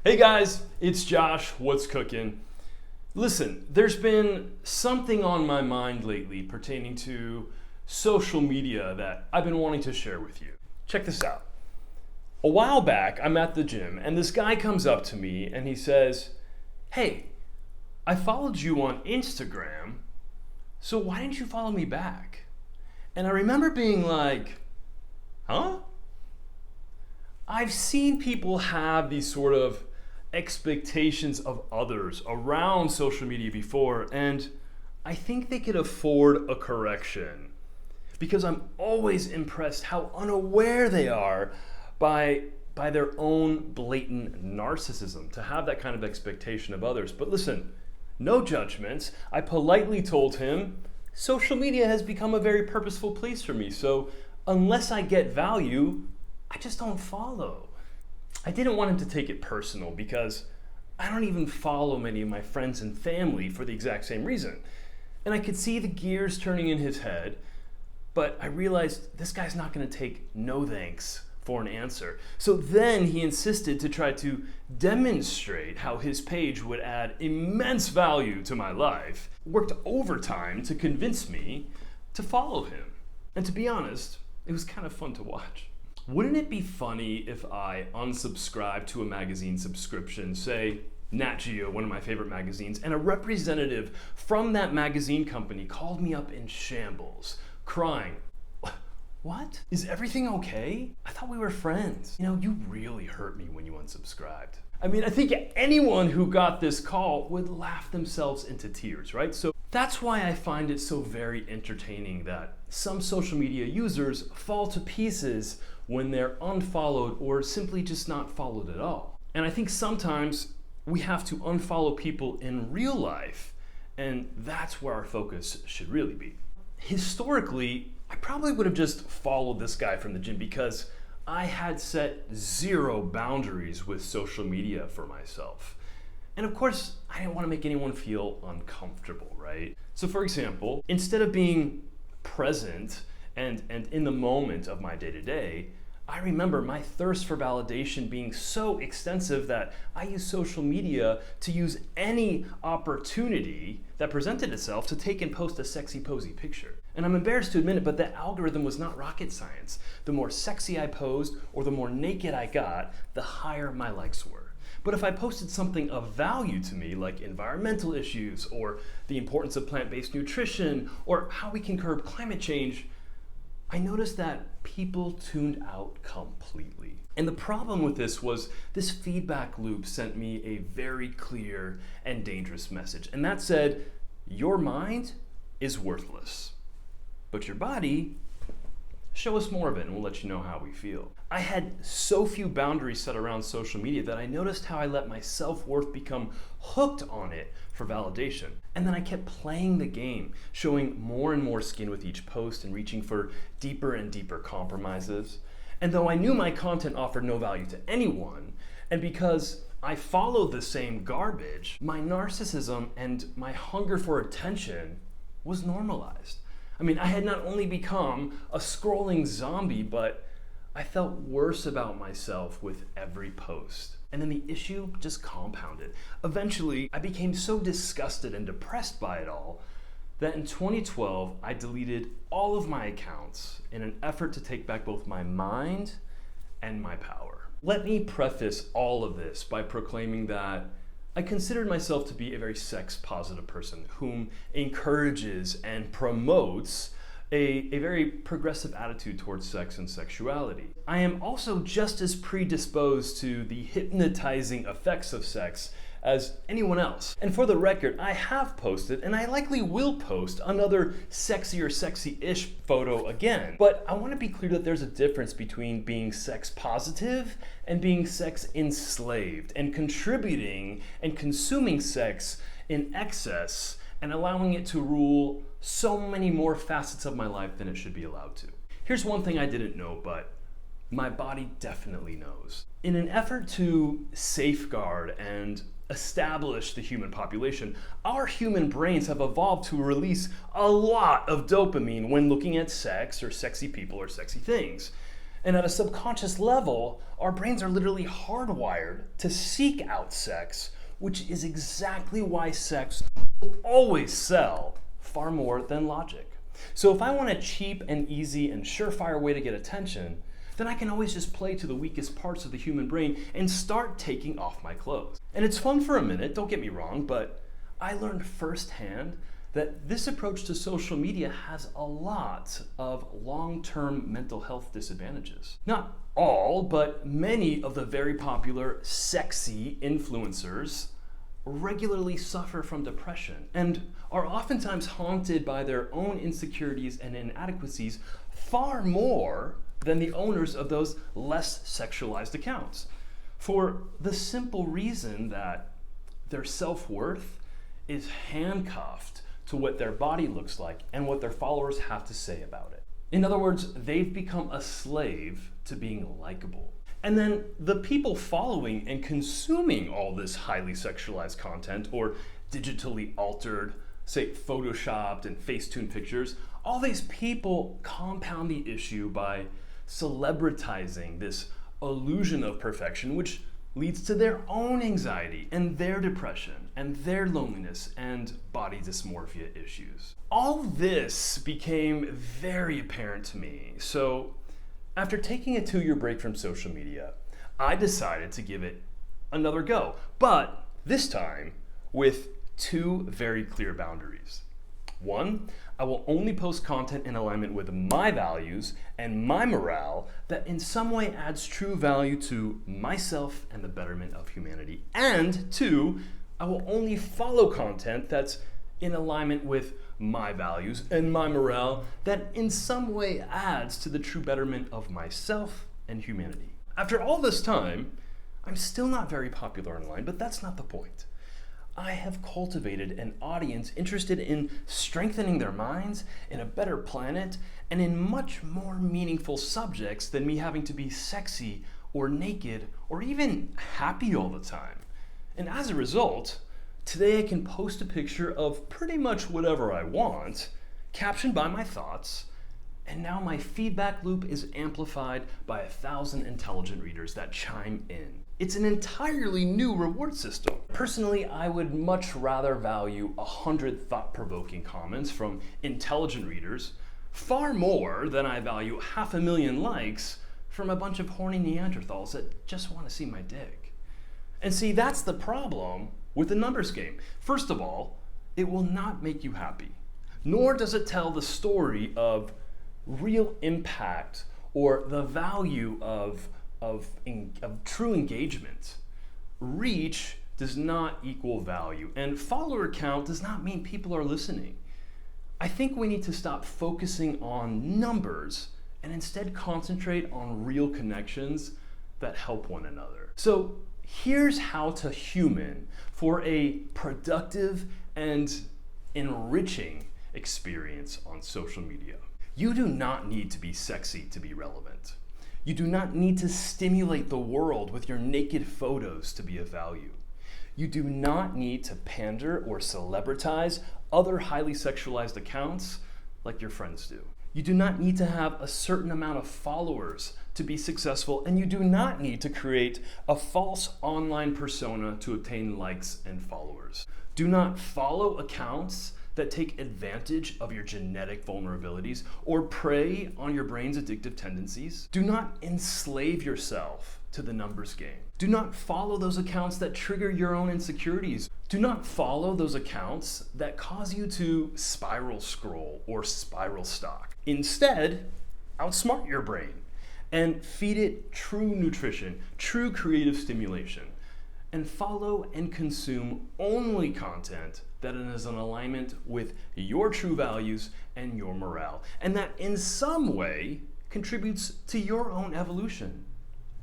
Hey guys, it's Josh. What's cooking? Listen, there's been something on my mind lately pertaining to social media that I've been wanting to share with you. Check this out. A while back, I'm at the gym and this guy comes up to me and he says, "Hey, I followed you on Instagram, so why didn't you follow me back?" And I remember being like, huh? I've seen people have these sort of expectations of others around social media before, and I think they could afford a correction because I'm always impressed how unaware they are by their own blatant narcissism to have that kind of expectation of others. But listen, no judgments. I politely told him, social media has become a very purposeful place for me, so unless I get value, I just don't follow. I didn't want him to take it personal because I don't even follow many of my friends and family for the exact same reason. And I could see the gears turning in his head, but I realized this guy's not going to take no thanks for an answer. So then he insisted to try to demonstrate how his page would add immense value to my life, worked overtime to convince me to follow him. And to be honest, it was kind of fun to watch. Wouldn't it be funny if I unsubscribed to a magazine subscription, say Nat Geo, one of my favorite magazines, and a representative from that magazine company called me up in shambles, crying, "What? Is everything okay? I thought we were friends. You know, you really hurt me when you unsubscribed." I mean, I think anyone who got this call would laugh themselves into tears, right? So that's why I find it so very entertaining that some social media users fall to pieces when they're unfollowed or simply just not followed at all. And I think sometimes we have to unfollow people in real life, and that's where our focus should really be. Historically, I probably would have just followed this guy from the gym because I had set zero boundaries with social media for myself. And of course, I didn't want to make anyone feel uncomfortable, right? So for example, instead of being present and in the moment of my day-to-day, I remember my thirst for validation being so extensive that I used social media to use any opportunity that presented itself to take and post a sexy posy picture. And I'm embarrassed to admit it, but the algorithm was not rocket science. The more sexy I posed or the more naked I got, the higher my likes were. But if I posted something of value to me, like environmental issues or the importance of plant-based nutrition or how we can curb climate change, I noticed that people tuned out completely. And the problem with this was this feedback loop sent me a very clear and dangerous message. And that said, your mind is worthless, but your body, show us more of it and we'll let you know how we feel. I had so few boundaries set around social media that I noticed how I let my self-worth become hooked on it for validation. And then I kept playing the game, showing more and more skin with each post and reaching for deeper and deeper compromises. And though I knew my content offered no value to anyone, and because I followed the same garbage, my narcissism and my hunger for attention was normalized. I mean, I had not only become a scrolling zombie, but I felt worse about myself with every post. And then the issue just compounded. Eventually, I became so disgusted and depressed by it all that in 2012, I deleted all of my accounts in an effort to take back both my mind and my power. Let me preface all of this by proclaiming that I considered myself to be a very sex-positive person whom encourages and promotes a very progressive attitude towards sex and sexuality. I am also just as predisposed to the hypnotizing effects of sex as anyone else. And for the record, I have posted, and I likely will post, another sexy or sexy-ish photo again. But I want to be clear that there's a difference between being sex positive and being sex enslaved, and contributing and consuming sex in excess and allowing it to rule so many more facets of my life than it should be allowed to. Here's one thing I didn't know, but my body definitely knows. In an effort to safeguard and establish the human population, our human brains have evolved to release a lot of dopamine when looking at sex or sexy people or sexy things. And at a subconscious level, our brains are literally hardwired to seek out sex, which is exactly why sex will always sell far more than logic. So if I want a cheap and easy and surefire way to get attention, then I can always just play to the weakest parts of the human brain and start taking off my clothes. And it's fun for a minute, don't get me wrong, but I learned firsthand that this approach to social media has a lot of long-term mental health disadvantages. Not all, but many of the very popular sexy influencers regularly suffer from depression and are oftentimes haunted by their own insecurities and inadequacies far more than the owners of those less sexualized accounts, for the simple reason that their self-worth is handcuffed to what their body looks like and what their followers have to say about it. In other words, they've become a slave to being likable. And then the people following and consuming all this highly sexualized content or digitally altered, say photoshopped and face-tuned pictures, all these people compound the issue by celebritizing this illusion of perfection, which leads to their own anxiety and their depression and their loneliness and body dysmorphia issues. All this became very apparent to me. So after taking a 2-year break from social media, I decided to give it another go, but this time with 2 very clear boundaries. 1, I will only post content in alignment with my values and my morale that in some way adds true value to myself and the betterment of humanity. And 2, I will only follow content that's in alignment with my values and my morale that in some way adds to the true betterment of myself and humanity. After all this time, I'm still not very popular online, but that's not the point. I have cultivated an audience interested in strengthening their minds, in a better planet, and in much more meaningful subjects than me having to be sexy or naked or even happy all the time. And as a result, today I can post a picture of pretty much whatever I want, captioned by my thoughts, and now my feedback loop is amplified by 1,000 intelligent readers that chime in. It's an entirely new reward system. Personally, I would much rather value 100 thought-provoking comments from intelligent readers far more than I value 500,000 likes from a bunch of horny Neanderthals that just want to see my dick. And see, that's the problem with the numbers game. First of all, it will not make you happy, nor does it tell the story of real impact or the value of true engagement. Reach does not equal value, and follower count does not mean people are listening. I think we need to stop focusing on numbers and instead concentrate on real connections that help one another. So here's how to human for a productive and enriching experience on social media. You do not need to be sexy to be relevant. You do not need to stimulate the world with your naked photos to be of value. You do not need to pander or celebritize other highly sexualized accounts like your friends do. You do not need to have a certain amount of followers to be successful, and you do not need to create a false online persona to obtain likes and followers. Do not follow accounts that take advantage of your genetic vulnerabilities or prey on your brain's addictive tendencies. Do not enslave yourself to the numbers game. Do not follow those accounts that trigger your own insecurities. Do not follow those accounts that cause you to spiral scroll or spiral stalk. Instead, outsmart your brain and feed it true nutrition, true creative stimulation, and follow and consume only content that is in alignment with your true values and your morale, and that in some way contributes to your own evolution,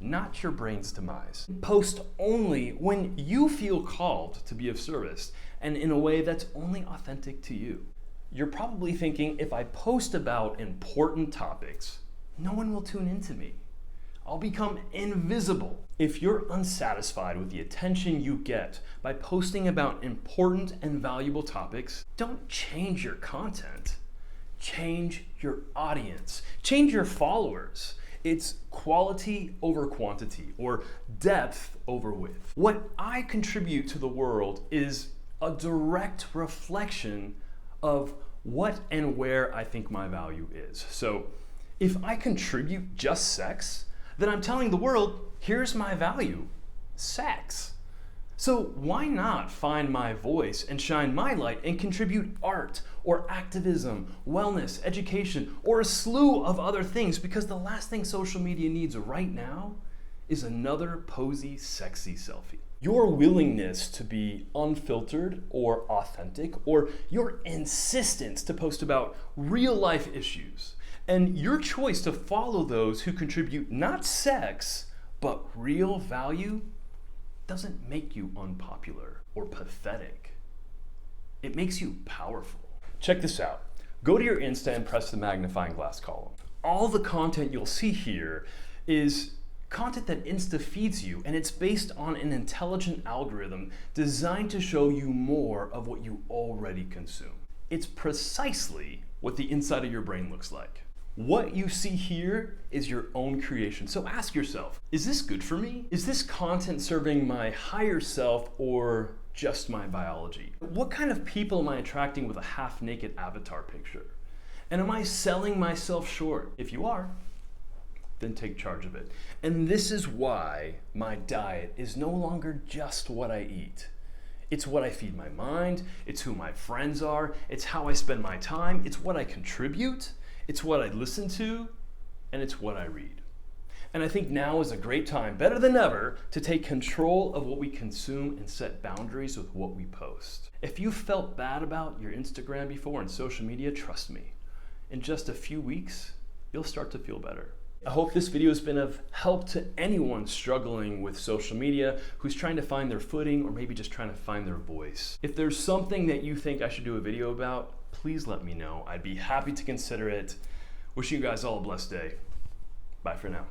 not your brain's demise. Post only when you feel called to be of service and in a way that's only authentic to you. You're probably thinking, if I post about important topics, no one will tune into me. I'll become invisible. If you're unsatisfied with the attention you get by posting about important and valuable topics, don't change your content. Change your audience. Change your followers. It's quality over quantity, or depth over width. What I contribute to the world is a direct reflection of what and where I think my value is. So if I contribute just sex, then I'm telling the world, here's my value, sex. So why not find my voice and shine my light and contribute art or activism, wellness, education, or a slew of other things? Because the last thing social media needs right now is another posy, sexy selfie. Your willingness to be unfiltered or authentic, or your insistence to post about real life issues, and your choice to follow those who contribute not sex, but real value, doesn't make you unpopular or pathetic. It makes you powerful. Check this out. Go to your Insta and press the magnifying glass column. All the content you'll see here is content that Insta feeds you, and it's based on an intelligent algorithm designed to show you more of what you already consume. It's precisely what the inside of your brain looks like. What you see here is your own creation. So ask yourself, is this good for me? Is this content serving my higher self or just my biology? What kind of people am I attracting with a half-naked avatar picture? And am I selling myself short? If you are, then take charge of it. And this is why my diet is no longer just what I eat. It's what I feed my mind, it's who my friends are, it's how I spend my time, it's what I contribute, it's what I listen to, and it's what I read. And I think now is a great time, better than ever, to take control of what we consume and set boundaries with what we post. If you felt bad about your Instagram before and social media, trust me, in just a few weeks, you'll start to feel better. I hope this video has been of help to anyone struggling with social media who's trying to find their footing or maybe just trying to find their voice. If there's something that you think I should do a video about, please let me know. I'd be happy to consider it. Wishing you guys all a blessed day. Bye for now.